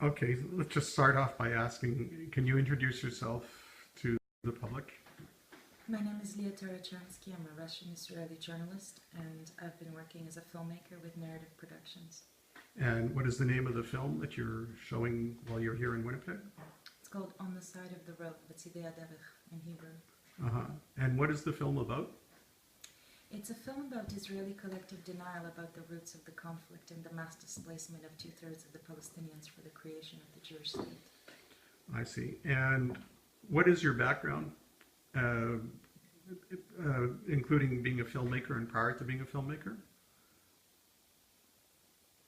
Okay, let's just start off by asking, can you introduce yourself to the public? My name is Lia Tarachansky. I'm a Russian-Israeli journalist, and I've been working as a filmmaker with Narrative Productions. And what is the name of the film that you're showing while you're here in Winnipeg? It's called On the Side of the Road, B'tzidei Haderech in Hebrew. Uh-huh. And what is the film about? It's a film about Israeli collective denial about the roots of the conflict and the mass displacement of two-thirds of the Palestinians for the creation of the Jewish state. I see. And what is your background, including being a filmmaker and prior to being a filmmaker?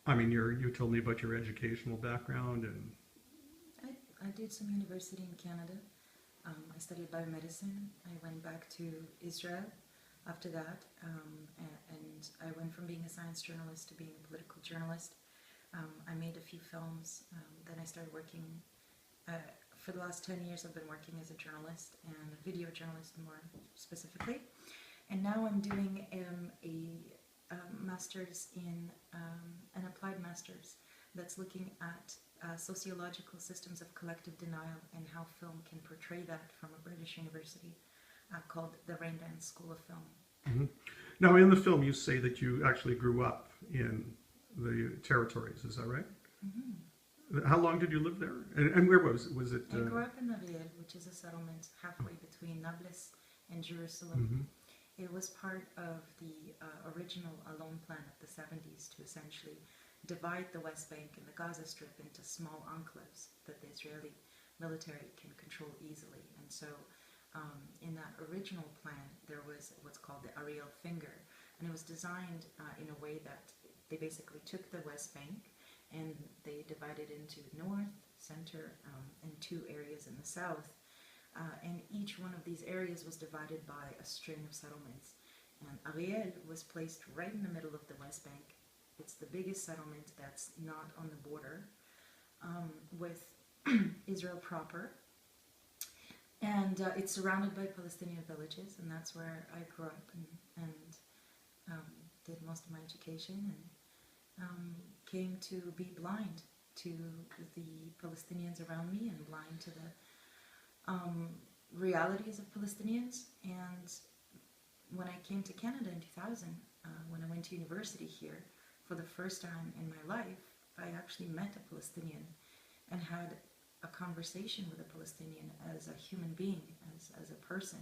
I mean, you told me about your educational background and... I did some university in Canada. I studied biomedicine. I went back to Israel after that, and I went from being a science journalist to being a political journalist. I made a few films, then I started working, for the last 10 years I've been working as a journalist, and a video journalist more specifically. And now I'm doing a master's in, an applied master's that's looking at sociological systems of collective denial and how film can portray that from a British university called the Raindance School of Film. Mm-hmm. Now, in the film, you say that you actually grew up in the territories. Is that right? Mm-hmm. How long did you live there? And where was it? I grew up in Ariel, which is a settlement halfway between Nablus and Jerusalem. Mm-hmm. It was part of the original Alon plan of the 70s to essentially divide the West Bank and the Gaza Strip into small enclaves that the Israeli military can control easily. And so in that original plan, there was what's called the Ariel Finger, and it was designed in a way that they basically took the West Bank and they divided into north, center, and two areas in the south. And each one of these areas was divided by a string of settlements. And Ariel was placed right in the middle of the West Bank. It's the biggest settlement that's not on the border with Israel proper. And it's surrounded by Palestinian villages, and that's where I grew up and did most of my education, and came to be blind to the Palestinians around me and blind to the realities of Palestinians. And when I came to Canada in 2000, when I went to university here, for the first time in my life, I actually met a Palestinian and had a conversation with a Palestinian as a human being, as a person,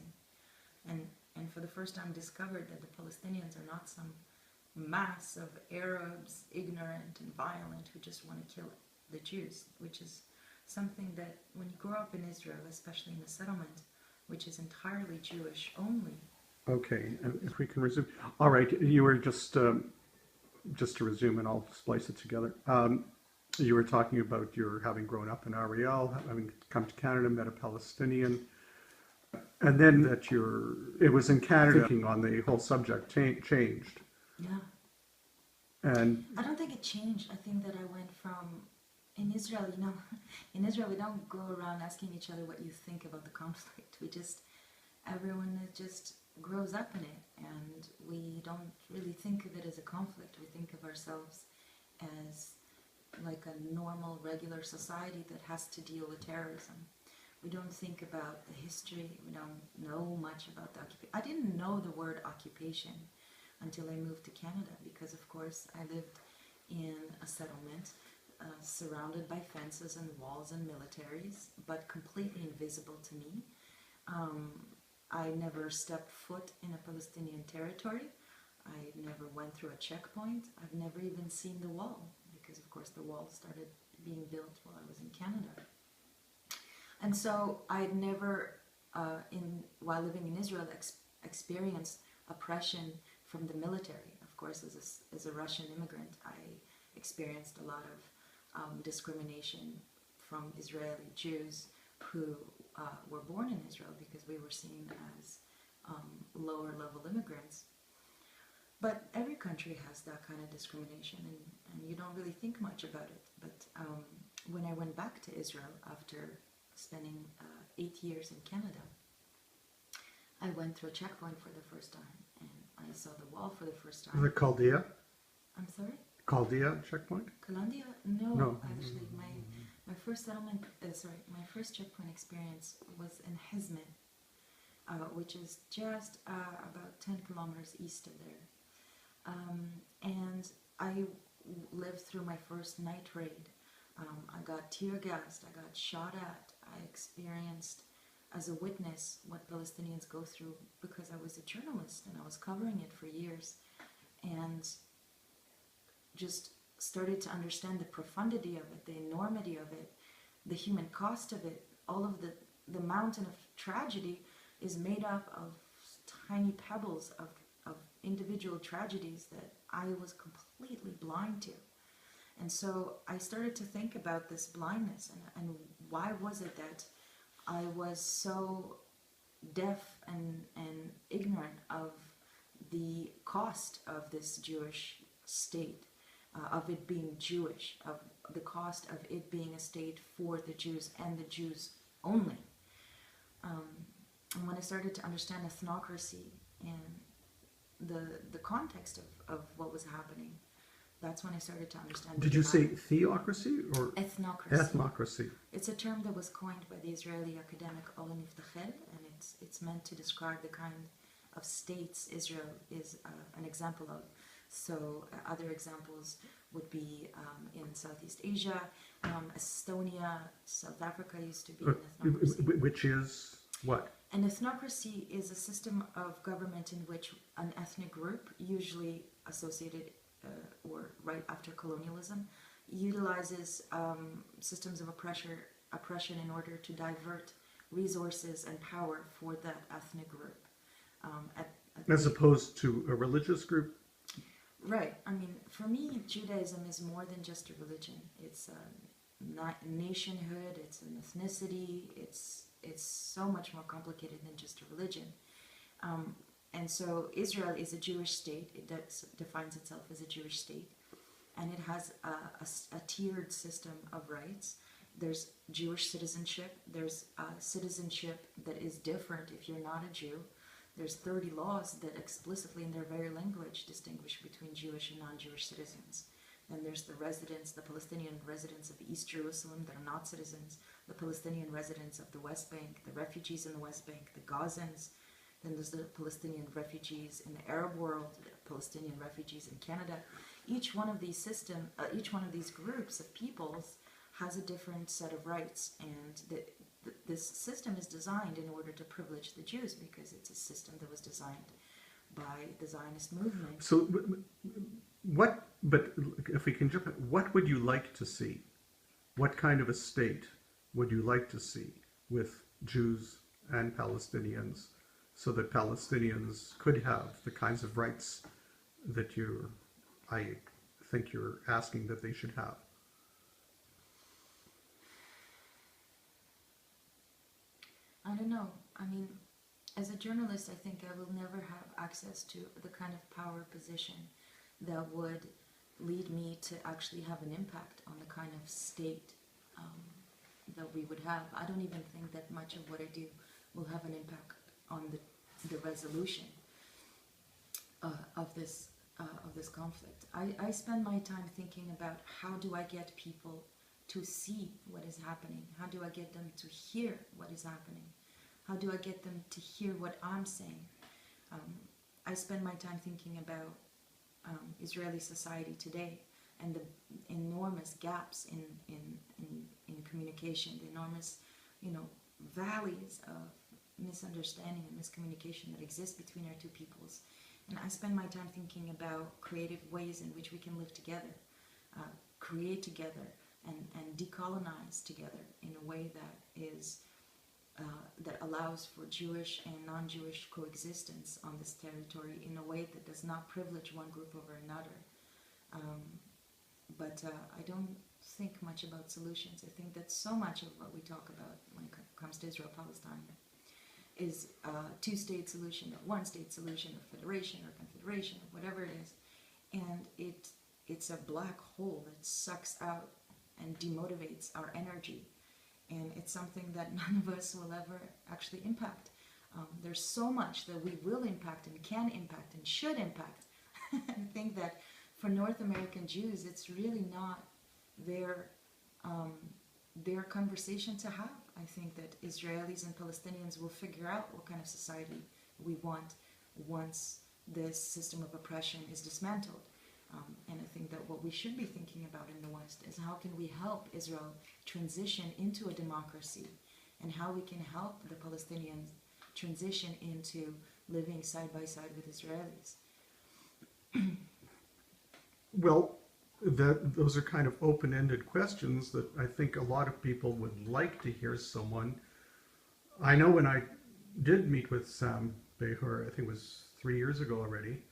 and for the first time discovered that the Palestinians are not some mass of Arabs, ignorant and violent, who just want to kill the Jews, which is something that when you grow up in Israel, especially in a settlement which is entirely Jewish only. Okay, if we can resume. All right, you were just to resume, and I'll splice it together. You were talking about your having grown up in Ariel, having come to Canada, met a Palestinian, and then that it was in Canada, thinking on the whole subject changed. Yeah. And I don't think it changed. I think that I went from, in Israel, in Israel we don't go around asking each other what you think about the conflict. Everyone just grows up in it, and we don't really think of it as a conflict. We think of ourselves as like a normal, regular society that has to deal with terrorism. We don't think about the history. We don't know much about the occupation. I didn't know the word occupation until I moved to Canada, because of course I lived in a settlement surrounded by fences and walls and militaries, but completely invisible to me. I never stepped foot in a Palestinian territory. I never went through a checkpoint. I've never even seen the wall, because of course the wall started being built while I was in Canada. And so I'd never, while living in Israel, experienced oppression from the military. Of course, as a Russian immigrant, I experienced a lot of discrimination from Israeli Jews who were born in Israel, because we were seen as lower level immigrants. But every country has that kind of discrimination, and you don't really think much about it. But when I went back to Israel after spending 8 years in Canada, I went through a checkpoint for the first time, and I saw the wall for the first time. the Chaldea? I'm sorry? Chaldea checkpoint? Colombia? No, No. actually, first settlement, my first checkpoint experience was in Hizmet, which is just about 10 kilometers east of there. And I lived through my first night raid. I got tear gassed, I got shot at, I experienced as a witness what Palestinians go through because I was a journalist and I was covering it for years, and just started to understand the profundity of it, the enormity of it, the human cost of it. All of the mountain of tragedy is made up of tiny pebbles of individual tragedies that I was completely blind to. And so I started to think about this blindness and why was it that I was so deaf and ignorant of the cost of this Jewish state, of it being Jewish, of the cost of it being a state for the Jews and the Jews only. And when I started to understand ethnocracy and the context of what was happening, that's when I started to understand. Did you say theocracy or ethnocracy? Ethnocracy. It's a term that was coined by the Israeli academic Oren Iftachel, and it's meant to describe the kind of states Israel is an example of. So other examples would be in Southeast Asia, Estonia, South Africa used to be an ethnocracy. Which is what? An ethnocracy is a system of government in which an ethnic group, usually associated or right after colonialism, utilizes systems of oppression in order to divert resources and power for that ethnic group. As opposed to a religious group? Right. I mean, for me, Judaism is more than just a religion. It's a nationhood, it's an ethnicity, it's so much more complicated than just a religion. And so Israel is a Jewish state. It defines itself as a Jewish state. And it has a tiered system of rights. There's Jewish citizenship. There's citizenship that is different if you're not a Jew. There's 30 laws that explicitly in their very language distinguish between Jewish and non-Jewish citizens. Then there's the residents, the Palestinian residents of East Jerusalem that are not citizens, the Palestinian residents of the West Bank, the refugees in the West Bank, the Gazans. Then there's the Palestinian refugees in the Arab world, the Palestinian refugees in Canada. Each one of these groups of peoples has a different set of rights, and this system is designed in order to privilege the Jews because it's a system that was designed by the Zionist movement. So, but if we can jump in, what would you like to see? What kind of a state would you like to see with Jews and Palestinians, so that Palestinians could have the kinds of rights that I think you're asking that they should have? I don't know. I mean, as a journalist, I think I will never have access to the kind of power position that would lead me to actually have an impact on the kind of state that we would have. I don't even think that much of what I do will have an impact on the resolution of this conflict. I spend my time thinking about how do I get people to see what is happening? How do I get them to hear what is happening? How do I get them to hear what I'm saying? I spend my time thinking about Israeli society today and the enormous gaps in communication, the enormous, valleys of misunderstanding and miscommunication that exist between our two peoples. And I spend my time thinking about creative ways in which we can live together, create together, and decolonize together in a way that is that allows for Jewish and non-Jewish coexistence on this territory in a way that does not privilege one group over another. But I don't think much about solutions. I think that so much of what we talk about when it comes to Israel-Palestine is a two-state solution, a one-state solution, a federation or confederation, or whatever it is. And it's a black hole that sucks out and demotivates our energy. And it's something that none of us will ever actually impact. There's so much that we will impact and can impact and should impact. I think that for North American Jews, it's really not their their conversation to have. I think that Israelis and Palestinians will figure out what kind of society we want once this system of oppression is dismantled. And I think that what we should be thinking about in the West is how can we help Israel transition into a democracy, and how we can help the Palestinians transition into living side by side with Israelis. Well, those are kind of open-ended questions that I think a lot of people would like to hear someone. I know when I did meet with Sam Behor, I think it was 3 years ago already,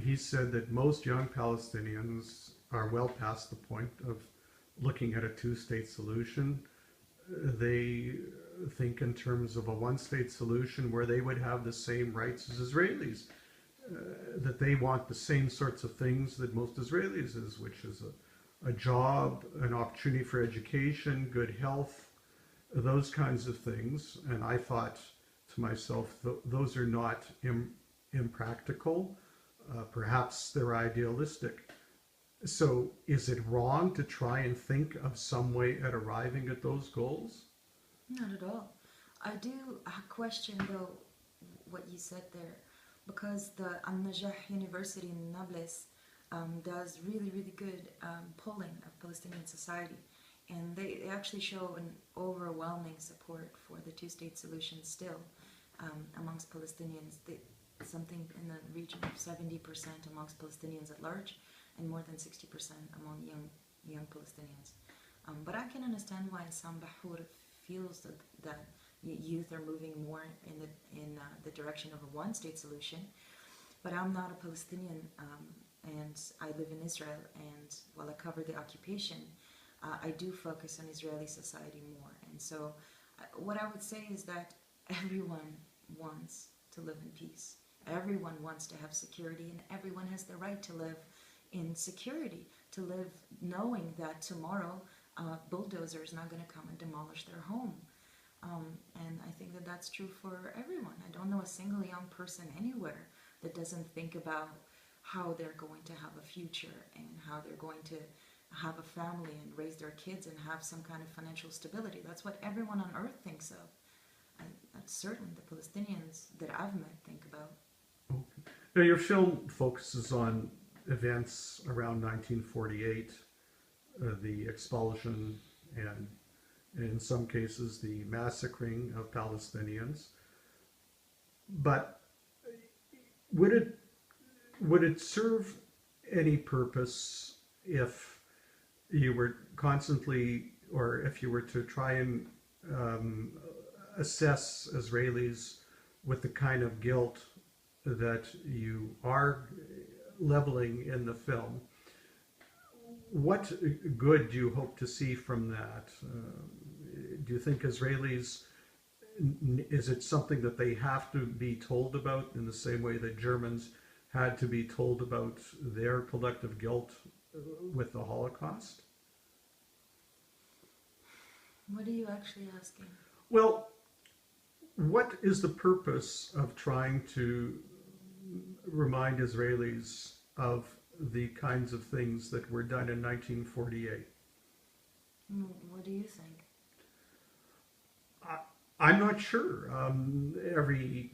he said that most young Palestinians are well past the point of looking at a two-state solution. They think in terms of a one-state solution where they would have the same rights as Israelis, that they want the same sorts of things that most Israelis is, which is a job, an opportunity for education, good health, those kinds of things. And I thought to myself, those are not impractical. Perhaps they're idealistic. So is it wrong to try and think of some way at arriving at those goals? Not at all. I do question, though, what you said there, because the Al-Najah University in Nablus does really, really good polling of Palestinian society. And they actually show an overwhelming support for the two-state solution still amongst Palestinians. Something in the region of 70% amongst Palestinians at large, and more than 60% among young Palestinians. But I can understand why Sam Bahur feels that youth are moving more in the direction of a one-state solution. But I'm not a Palestinian, and I live in Israel, and while I cover the occupation, I do focus on Israeli society more. And so what I would say is that everyone wants to live in peace. Everyone wants to have security, and everyone has the right to live in security, to live knowing that tomorrow a bulldozer is not going to come and demolish their home. And I think that that's true for everyone. I don't know a single young person anywhere that doesn't think about how they're going to have a future and how they're going to have a family and raise their kids and have some kind of financial stability. That's what everyone on earth thinks of. And that's certainly the Palestinians that I've met think about. Okay. Now, your film focuses on events around 1948, the expulsion and, in some cases, the massacring of Palestinians. But would it serve any purpose if you were constantly, or if you were to try and assess Israelis with the kind of guilt that you are leveling in the film? What good do you hope to see from that? Do you think Israelis, is it something that they have to be told about in the same way that Germans had to be told about their collective guilt with the Holocaust? What are you actually asking? Well, what is the purpose of trying to remind Israelis of the kinds of things that were done in 1948? What do you think? I'm not sure. Every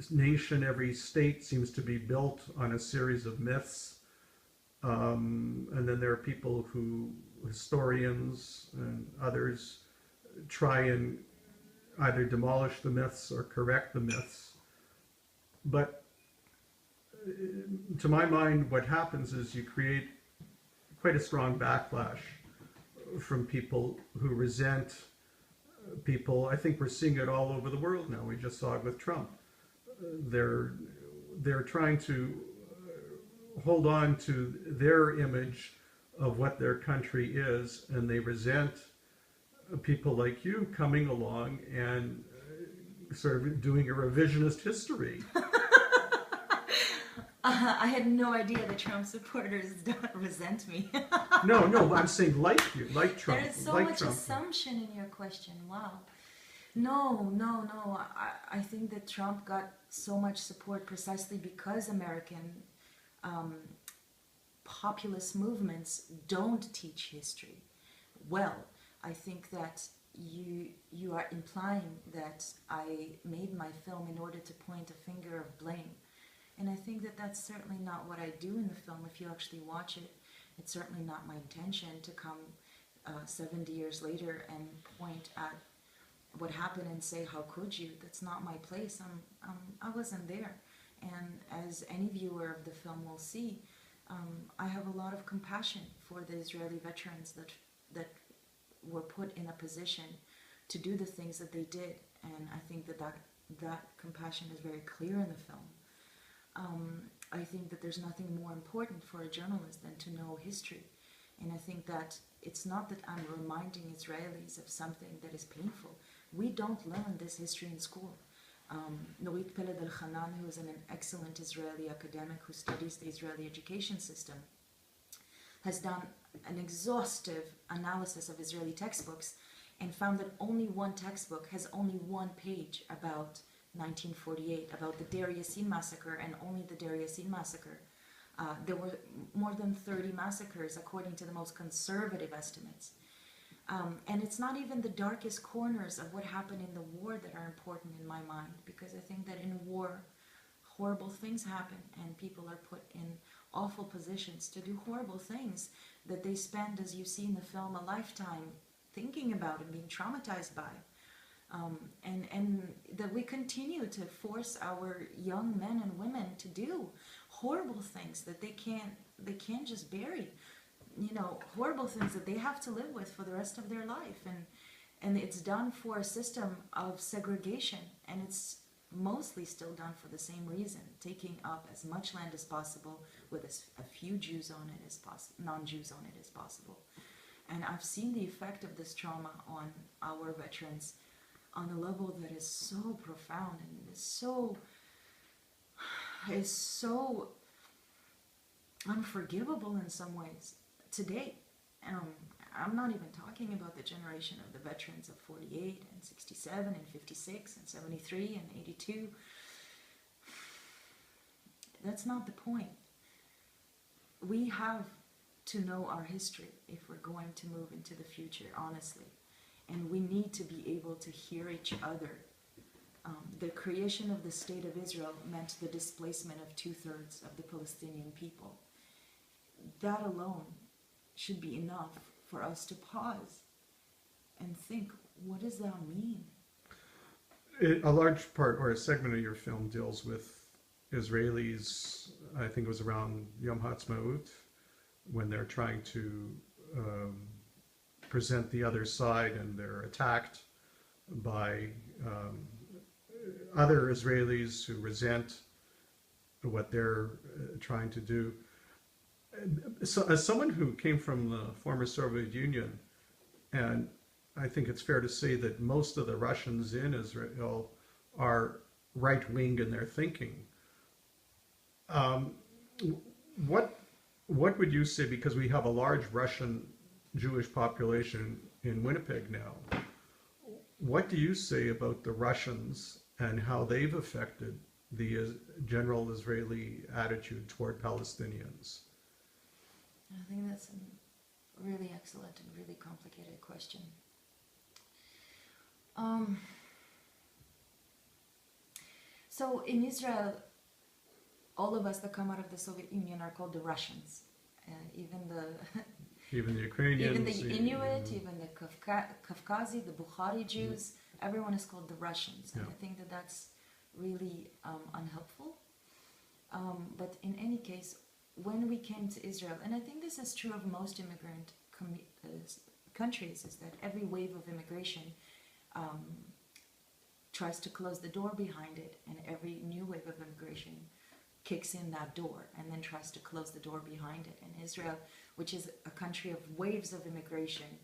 nation, every state seems to be built on a series of myths. And then there are people who, historians and others, try and either demolish the myths or correct the myths. But to my mind, what happens is you create quite a strong backlash from people who resent people. I think we're seeing it all over the world now. We just saw it with Trump. They're trying to hold on to their image of what their country is, and they resent people like you coming along and sort of doing a revisionist history. I had no idea that Trump supporters don't resent me. No, I'm saying like you, like Trump. There is so like much Trump. assumption in your question. Wow. No. I think that Trump got so much support precisely because American populist movements don't teach history well. I think that you are implying that I made my film in order to point a finger of blame. And I think that that's certainly not what I do in the film. If you actually watch it, it's certainly not my intention to come 70 years later and point at what happened and say, how could you? That's not my place. I wasn't there. And as any viewer of the film will see, I have a lot of compassion for the Israeli veterans that were put in a position to do the things that they did. And I think that compassion is very clear in the film. I think that there's nothing more important for a journalist than to know history. And I think that it's not that I'm reminding Israelis of something that is painful. We don't learn this history in school. Norit Peled El-Hanan, who is an excellent Israeli academic who studies the Israeli education system, has done an exhaustive analysis of Israeli textbooks and found that only one textbook has only one page about 1948, about the Deir Yassin massacre, and only the Deir Yassin massacre. There were more than 30 massacres according to the most conservative estimates. And it's not even the darkest corners of what happened in the war that are important in my mind, because I think that in war, horrible things happen and people are put in awful positions to do horrible things that they spend, as you see in the film, a lifetime thinking about and being traumatized by. And that we continue to force our young men and women to do horrible things that they can't just bury, horrible things that they have to live with for the rest of their life. And it's done for a system of segregation, and it's mostly still done for the same reason, taking up as much land as possible with a few Jews on it as possible, non-Jews on it as possible. And I've seen the effect of this trauma on our veterans on a level that is so profound and is so unforgivable in some ways today. I'm not even talking about the generation of the veterans of 48 and 67 and 56 and 73 and 82. That's not the point. We have to know our history if we're going to move into the future, honestly. And we need to be able to hear each other. The creation of the State of Israel meant the displacement of 2/3 of the Palestinian people. That alone should be enough for us to pause and think, what does that mean? A large part or a segment of your film deals with Israelis, I think it was around Yom Ha'atzmaut, when they're trying to present the other side and they're attacked by other Israelis who resent what they're trying to do. So, as someone who came from the former Soviet Union, and I think it's fair to say that most of the Russians in Israel are right-wing in their thinking. What would you say, because we have a large Russian Jewish population in Winnipeg now, what do you say about the Russians and how they've affected the general Israeli attitude toward Palestinians? I think that's a really excellent and really complicated question. So in Israel, all of us that come out of the Soviet Union are called the Russians. Even the Ukrainians, even the Inuit, even the Kafkazi, the Bukhari Jews, everyone is called the Russians. And I think that that's really unhelpful. But in any case, when we came to Israel, and I think this is true of most immigrant countries, is that every wave of immigration tries to close the door behind it, and every new wave of immigration kicks in that door and then tries to close the door behind it. And Israel, which is a country of waves of immigration,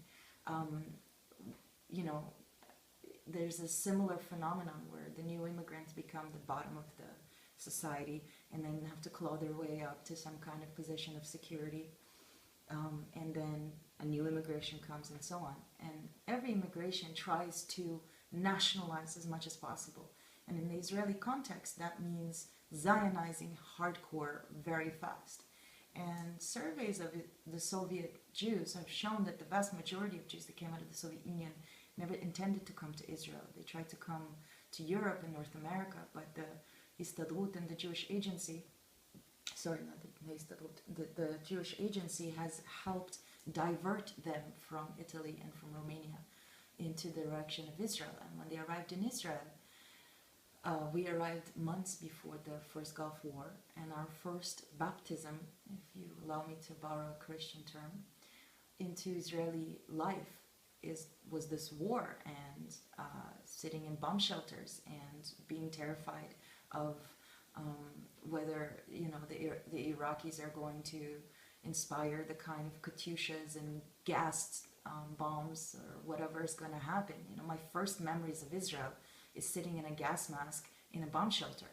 there's a similar phenomenon where the new immigrants become the bottom of the society and then have to claw their way up to some kind of position of security. And then a new immigration comes and so on. And every immigration tries to nationalize as much as possible. And in the Israeli context, that means Zionizing hardcore very fast. And surveys of the Soviet Jews have shown that the vast majority of Jews that came out of the Soviet Union never intended to come to Israel. They tried to come to Europe and North America, but the Histadrut and the Jewish Agency, sorry, not the Histadrut, the Jewish Agency has helped divert them from Italy and from Romania into the direction of Israel. And when they arrived in Israel, we arrived months before the first Gulf War, and our first baptism, if you allow me to borrow a Christian term, into Israeli life was this war, and sitting in bomb shelters and being terrified of whether the Iraqis are going to inspire the kind of katyushas and gas bombs or whatever is going to happen. My first memories of Israel is sitting in a gas mask in a bomb shelter.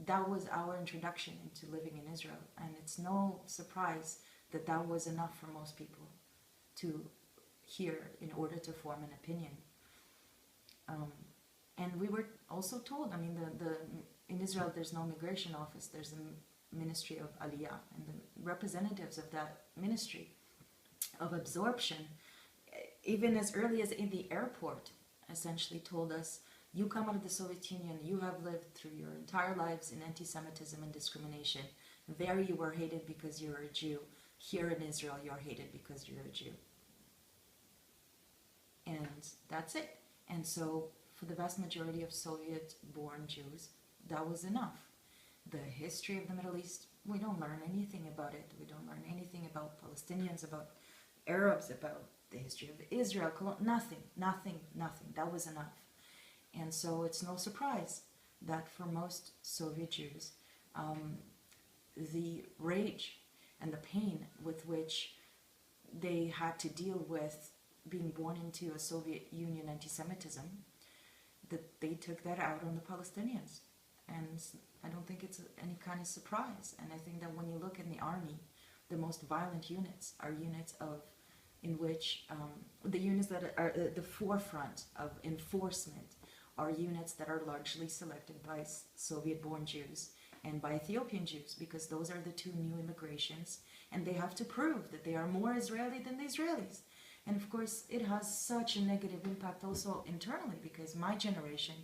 That was our introduction into living in Israel, and it's no surprise that that was enough for most people to hear in order to form an opinion. And we were also told, in Israel there's no immigration office, there's a ministry of Aliyah, and the representatives of that ministry of absorption, even as early as in the airport, essentially told us, you come out of the Soviet Union, you have lived through your entire lives in anti-Semitism and discrimination. There you were hated because you're a Jew. Here in Israel you're hated because you're a Jew. And that's it. And so for the vast majority of Soviet-born Jews, that was enough. The history of the Middle East, we don't learn anything about it. We don't learn anything about Palestinians, about Arabs, about the history of Israel. Nothing. That was enough. And so it's no surprise that for most Soviet Jews, the rage and the pain with which they had to deal with being born into a Soviet Union anti-Semitism, that they took that out on the Palestinians. And I don't think it's any kind of surprise. And I think that when you look in the army, the most violent units are units in which the units that are at the forefront of enforcement are units that are largely selected by Soviet-born Jews and by Ethiopian Jews, because those are the two new immigrations, and they have to prove that they are more Israeli than the Israelis. And of course, it has such a negative impact also internally, because my generation,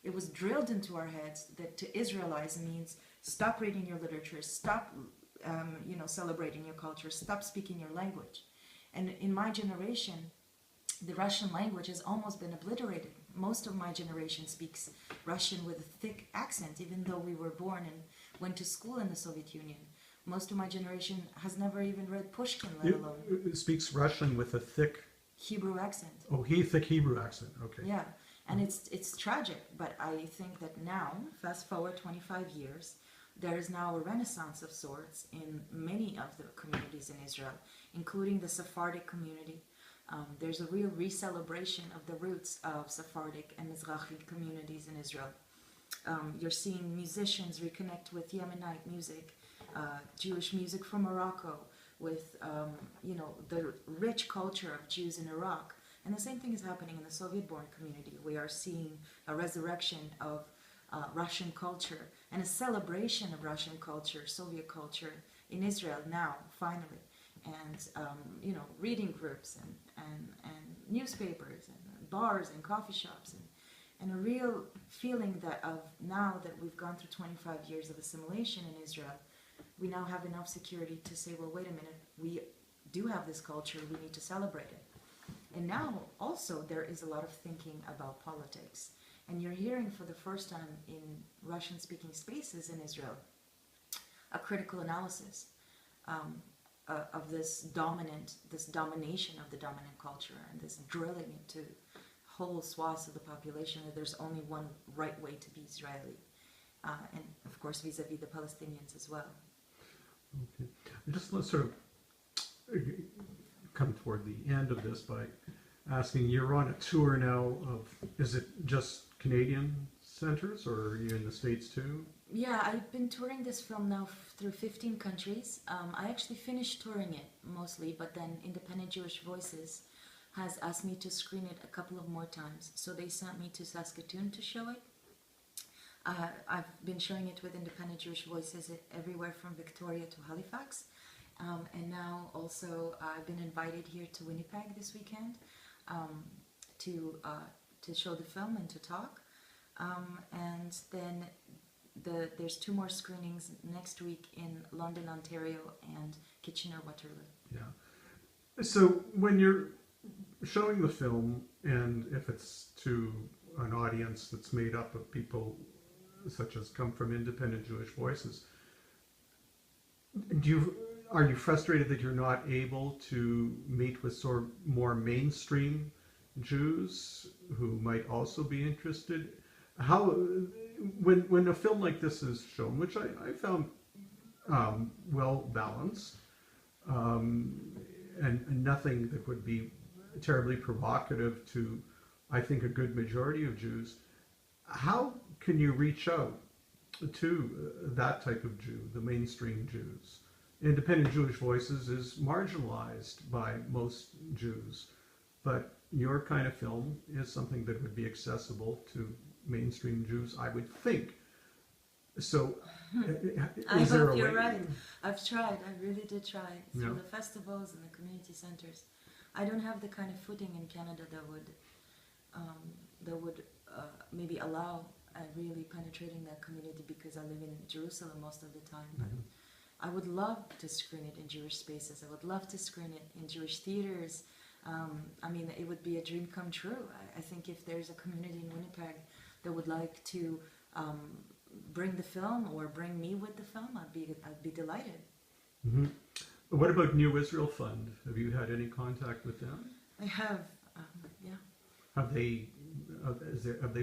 it was drilled into our heads that to Israelize means stop reading your literature, stop celebrating your culture, stop speaking your language. And in my generation, the Russian language has almost been obliterated. Most of my generation speaks Russian with a thick accent, even though we were born and went to school in the Soviet Union. Most of my generation has never even read Pushkin, let alone. It speaks Russian with a thick Hebrew accent. Oh, thick Hebrew accent. Okay. Yeah, and it's tragic, but I think that now, fast forward 25 years, there is now a renaissance of sorts in many of the communities in Israel, including the Sephardic community. There's a real re-celebration of the roots of Sephardic and Mizrahi communities in Israel. You're seeing musicians reconnect with Yemenite music, Jewish music from Morocco, with the rich culture of Jews in Iraq. And the same thing is happening in the Soviet-born community. We are seeing a resurrection of Russian culture and a celebration of Russian culture, Soviet culture in Israel now, finally. And reading groups and newspapers and bars and coffee shops and a real feeling that of now that we've gone through 25 years of assimilation in Israel, we now have enough security to say, well, wait a minute, we do have this culture, we need to celebrate it. And now also there is a lot of thinking about politics. And you're hearing for the first time in Russian-speaking spaces in Israel a critical analysis of this domination of the dominant culture, and this drilling into whole swaths of the population that there's only one right way to be Israeli, and of course vis-a-vis the Palestinians as well. Okay. Just let's sort of come toward the end of this by asking, you're on a tour now of, is it just Canadian centers, or are you in the States too? Yeah, I've been touring this film now through 15 countries. I actually finished touring it mostly, but then Independent Jewish Voices has asked me to screen it a couple of more times. So they sent me to Saskatoon to show it. I've been showing it with independent Jewish voices everywhere from Victoria to Halifax. And now also I've been invited here to Winnipeg this weekend um, to show the film and to talk. And then there's 2 more screenings next week in London, Ontario, and Kitchener-Waterloo. Yeah. So when you're showing the film, and if it's to an audience that's made up of people such as come from independent Jewish voices, are you frustrated that you're not able to meet with sort of more mainstream Jews who might also be interested? How, when a film like this is shown, which I found well balanced, and nothing that would be terribly provocative to, I think, a good majority of Jews, how can you reach out to that type of Jew, the mainstream Jews? Independent Jewish Voices is marginalized by most Jews, but your kind of film is something that would be accessible to mainstream Jews, I would think. So, I hope you're right. I've tried. I really did try through the festivals and the community centers. I don't have the kind of footing in Canada that would maybe allow really penetrating that community, because I live in Jerusalem most of the time. But I would love to screen it in Jewish spaces. I would love to screen it in Jewish theaters. I mean, it would be a dream come true. I think if there's a community in Winnipeg that would like to bring the film or bring me with the film, I'd be delighted. Mm-hmm. What about New Israel Fund? Have you had any contact with them? I have, yeah. Have they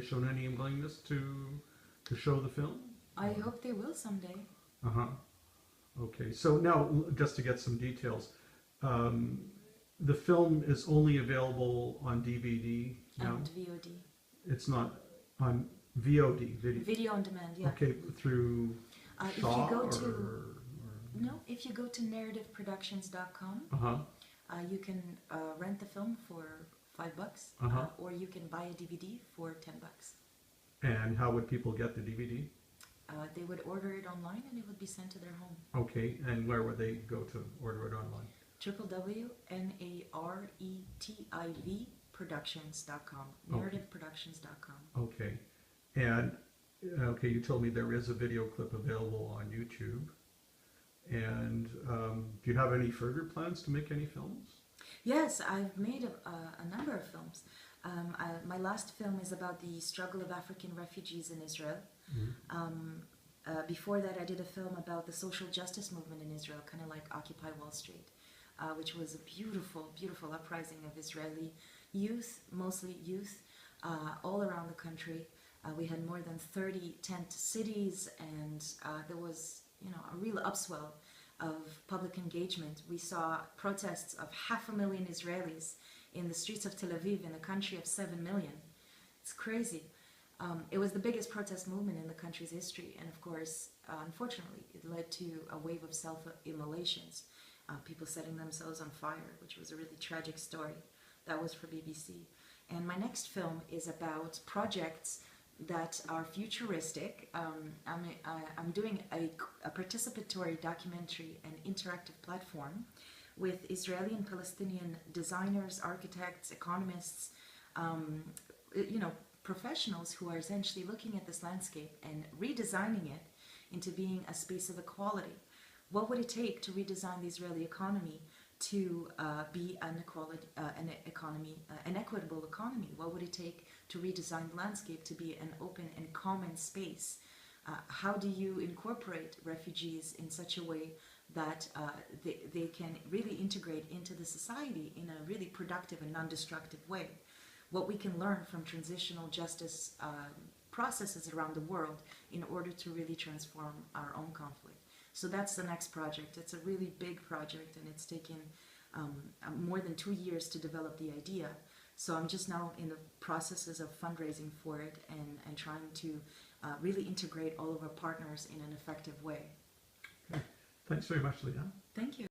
shown any willingness to show the film? I hope they will someday. Okay, so now just to get some details, the film is only available on DVD now? And VOD. It's not on VOD, video on demand, yeah. Okay, through Shaw if you go to narrativeproductions.com, you can rent the film for $5, or you can buy a DVD for $10. And how would people get the DVD? They would order it online and it would be sent to their home. Okay, and where would they go to order it online? www.narrativproductions.com. Narrativeproductions.com. Okay, and you told me there is a video clip available on YouTube. And do you have any further plans to make any films? Yes, I've made a number of films. My last film is about the struggle of African refugees in Israel. Before that, I did a film about the social justice movement in Israel, kind of like Occupy Wall Street, which was a beautiful, beautiful uprising of Israeli youth, mostly youth, all around the country. We had more than 30 tent cities, and there was a real upswell of public engagement. We saw protests of 500,000 Israelis in the streets of Tel Aviv, in a country of 7 million. It's crazy. It was the biggest protest movement in the country's history, and of course, unfortunately, it led to a wave of self-immolations, people setting themselves on fire, which was a really tragic story. That was for BBC. And my next film is about projects that are futuristic. I'm doing a participatory documentary and interactive platform with Israeli and Palestinian designers, architects, economists, professionals who are essentially looking at this landscape and redesigning it into being a space of equality. What would it take to redesign the Israeli economy to be an equitable economy? What would it take to redesign the landscape to be an open and common space? How do you incorporate refugees in such a way that they can really integrate into the society in a really productive and non-destructive way? What we can learn from transitional justice processes around the world in order to really transform our own conflict. So that's the next project. It's a really big project, and it's taken more than 2 years to develop the idea. So I'm just now in the processes of fundraising for it and trying to really integrate all of our partners in an effective way. Okay. Thanks very much, Lia. Thank you.